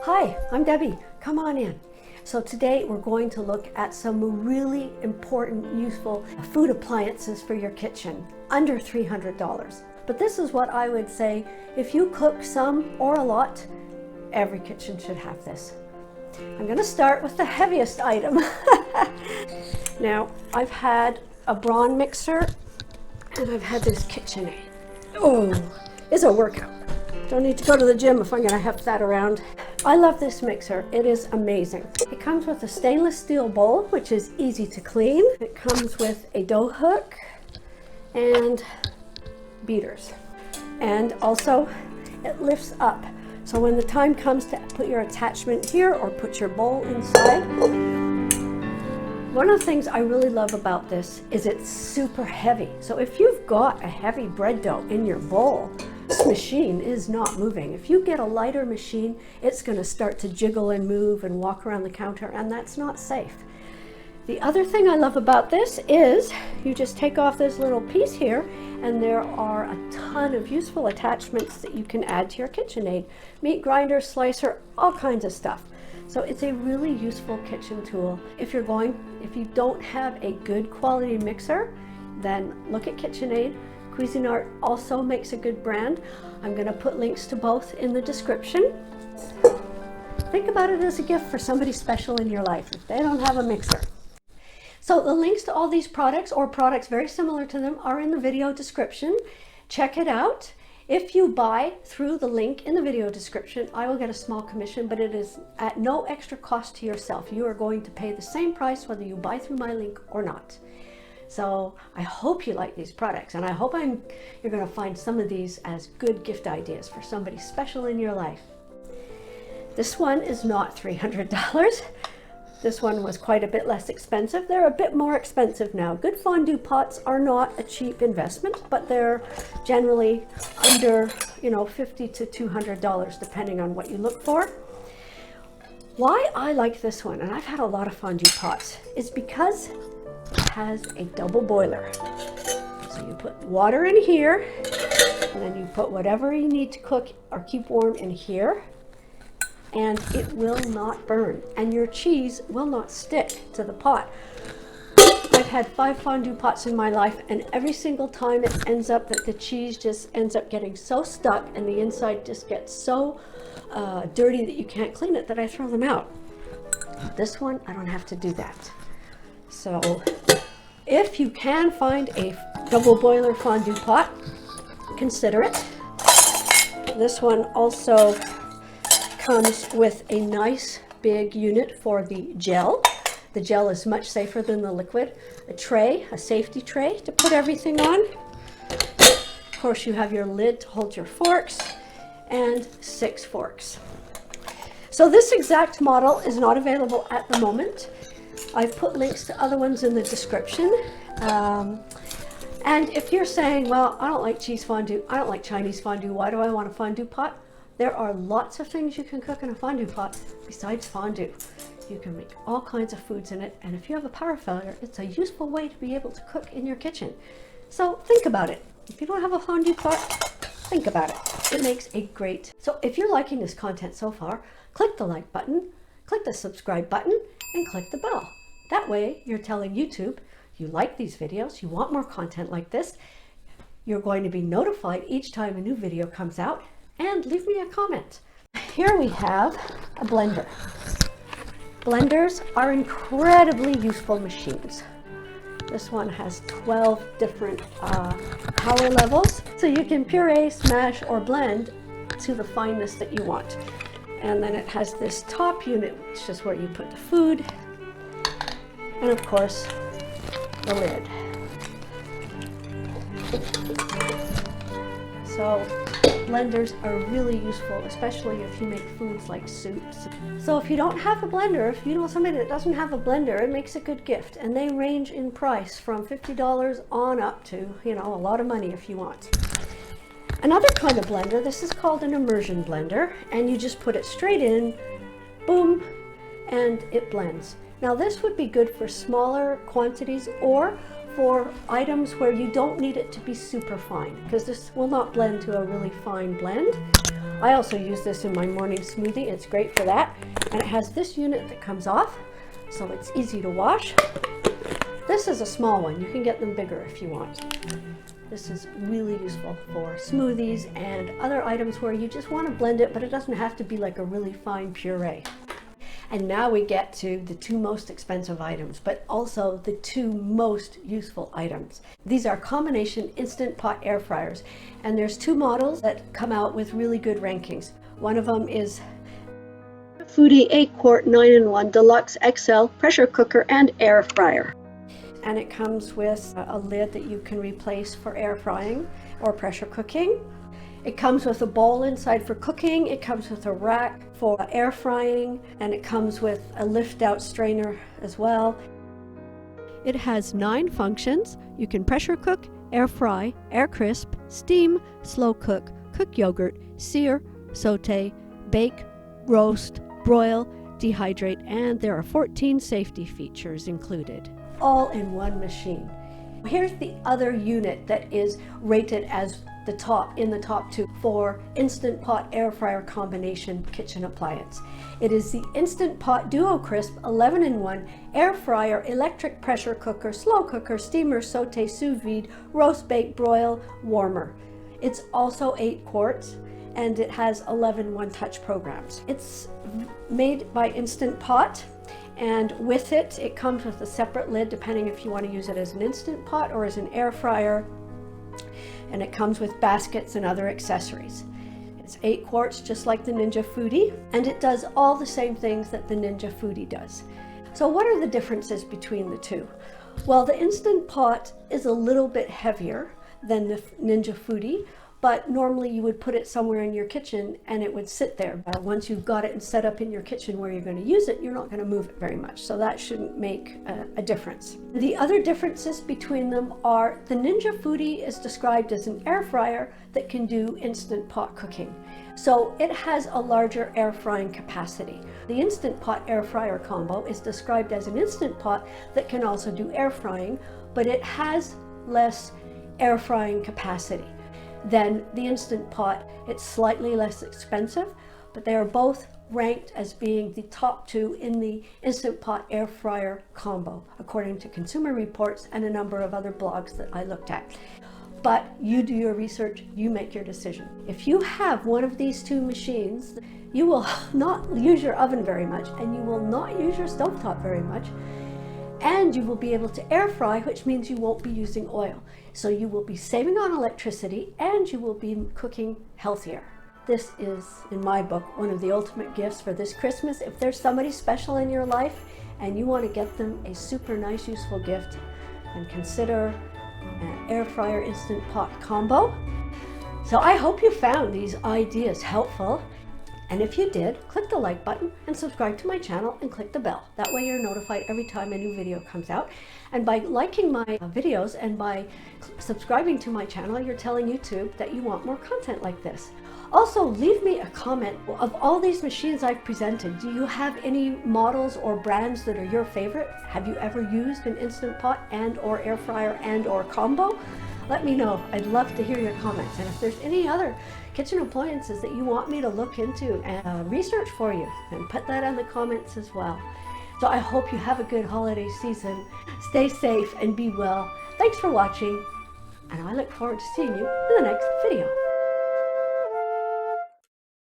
Hi, I'm Debbie. Come on in. So today we're going to look at some really important, useful food appliances for your kitchen, under $300. But this is what I would say, if you cook some or a lot, every kitchen should have this. I'm going to start with the heaviest item. Now, I've had a Braun mixer and I've had this KitchenAid. Oh, it's a workout. Don't need to go to the gym if I'm going to have that around. I love this mixer. It is amazing. It comes with a stainless steel bowl, which is easy to clean. It comes with a dough hook and beaters. And also it lifts up. So when the time comes to put your attachment here or put your bowl inside, one of the things I really love about this is it's super heavy. So if you've got a heavy bread dough in your bowl, this machine is not moving. If you get a lighter machine, it's going to start to jiggle and move and walk around the counter, and that's not safe. The other thing I love about this is you just take off this little piece here, and there are a ton of useful attachments that you can add to your KitchenAid. Meat grinder, slicer, all kinds of stuff. So it's a really useful kitchen tool. If you don't have a good quality mixer, then look at KitchenAid. Cuisinart also makes a good brand. I'm going to put links to both in the description. Think about it as a gift for somebody special in your life if they don't have a mixer. So the links to all these products or products very similar to them are in the video description. Check it out. If you buy through the link in the video description, I will get a small commission, but it is at no extra cost to yourself. You are going to pay the same price whether you buy through my link or not. So I hope you like these products, and I hope you're going to find some of these as good gift ideas for somebody special in your life. This one is not $300. This one was quite a bit less expensive. They're a bit more expensive now. Good fondue pots are not a cheap investment, but they're generally under, $50 to $200 depending on what you look for. Why I like this one, and I've had a lot of fondue pots, is because it has a double boiler. So you put water in here, and then you put whatever you need to cook or keep warm in here, and it will not burn, and your cheese will not stick to the pot. I've had 5 fondue pots in my life, and every single time it ends up that the cheese just ends up getting so stuck and the inside just gets so dirty that you can't clean it, that I throw them out. This one, I don't have to do that. So if you can find a double boiler fondue pot, consider it. This one also comes with a nice big unit for the gel. The gel is much safer than the liquid. A tray, a safety tray to put everything on. Of course, you have your lid to hold your forks, and 6 forks. So this exact model is not available at the moment. I've put links to other ones in the description. And if you're saying, well, I don't like cheese fondue, I don't like Chinese fondue, why do I want a fondue pot? There are lots of things you can cook in a fondue pot besides fondue. You can make all kinds of foods in it, and if you have a power failure, it's a useful way to be able to cook in your kitchen. So think about it. If you don't have a fondue pot, think about it. It makes a great. So if you're liking this content so far, click the like button, click the subscribe button, and click the bell. That way you're telling YouTube you like these videos, you want more content like this. You're going to be notified each time a new video comes out, and leave me a comment. Here we have a blender. Blenders are incredibly useful machines. This one has 12 different power levels, so you can puree, smash, or blend to the fineness that you want. And then it has this top unit, which is where you put the food, and of course, the lid. So blenders are really useful, especially if you make foods like soups. So if you don't have a blender, if you know somebody that doesn't have a blender, it makes a good gift. And they range in price from $50 on up to, a lot of money if you want. Another kind of blender, this is called an Immersion Blender, and you just put it straight in, boom, and it blends. Now this would be good for smaller quantities or for items where you don't need it to be super fine, because this will not blend to a really fine blend. I also use this in my morning smoothie. It's great for that. And it has this unit that comes off, so it's easy to wash. This is a small one. You can get them bigger if you want. This is really useful for smoothies and other items where you just want to blend it, but it doesn't have to be like a really fine puree. And now we get to the two most expensive items, but also the two most useful items. These are combination Instant Pot air fryers, and there's two models that come out with really good rankings. One of them is Foodi 8-quart 9-in-1 Deluxe XL pressure cooker and air fryer. And it comes with a lid that you can replace for air frying or pressure cooking. It comes with a bowl inside for cooking, it comes with a rack for air frying, and it comes with a lift-out strainer as well. It has 9 functions. You can pressure cook, air fry, air crisp, steam, slow cook, cook yogurt, sear, saute, bake, roast, broil, dehydrate, and there are 14 safety features included, all in one machine. Here's the other unit that is rated as the top two for Instant Pot air fryer combination kitchen appliance. It is the Instant Pot Duo Crisp 11-in-1 air fryer, electric pressure cooker, slow cooker, steamer, saute, sous vide, roast, bake, broil, warmer. It's also 8 quarts and it has 11 one-touch programs. It's made by Instant Pot, and with it, it comes with a separate lid depending if you want to use it as an Instant Pot or as an air fryer. And it comes with baskets and other accessories. It's 8 quarts, just like the Ninja Foodi, and it does all the same things that the Ninja Foodi does. So what are the differences between the two? Well, the Instant Pot is a little bit heavier than the Ninja Foodi, but normally you would put it somewhere in your kitchen and it would sit there. Once you've got it and set up in your kitchen where you're going to use it, you're not going to move it very much. So that shouldn't make a difference. The other differences between them are the Ninja Foodi is described as an air fryer that can do Instant Pot cooking. So it has a larger air frying capacity. The Instant Pot air fryer combo is described as an Instant Pot that can also do air frying, but it has less air frying capacity than the Instant Pot. It's slightly less expensive, but they are both ranked as being the top 2 in the Instant Pot air fryer combo, according to Consumer Reports and a number of other blogs that I looked at. But you do your research, you make your decision. If you have one of these two machines, you will not use your oven very much, and you will not use your stovetop very much, and you will be able to air fry, which means you won't be using oil. So you will be saving on electricity and you will be cooking healthier. This is, in my book, one of the ultimate gifts for this Christmas. If there's somebody special in your life and you want to get them a super nice, useful gift, then consider an air fryer Instant Pot combo. So I hope you found these ideas helpful. And if you did, click the like button and subscribe to my channel and click the bell. That way you're notified every time a new video comes out. And by liking my videos and by subscribing to my channel, you're telling YouTube that you want more content like this. Also, leave me a comment. Of all these machines I've presented, do you have any models or brands that are your favorite? Have you ever used an Instant Pot and or air fryer and or combo? Let me know. I'd love to hear your comments. And if there's any other kitchen appliances that you want me to look into and research for you, then put that in the comments as well. So I hope you have a good holiday season. Stay safe and be well. Thanks for watching, and I look forward to seeing you in the next video.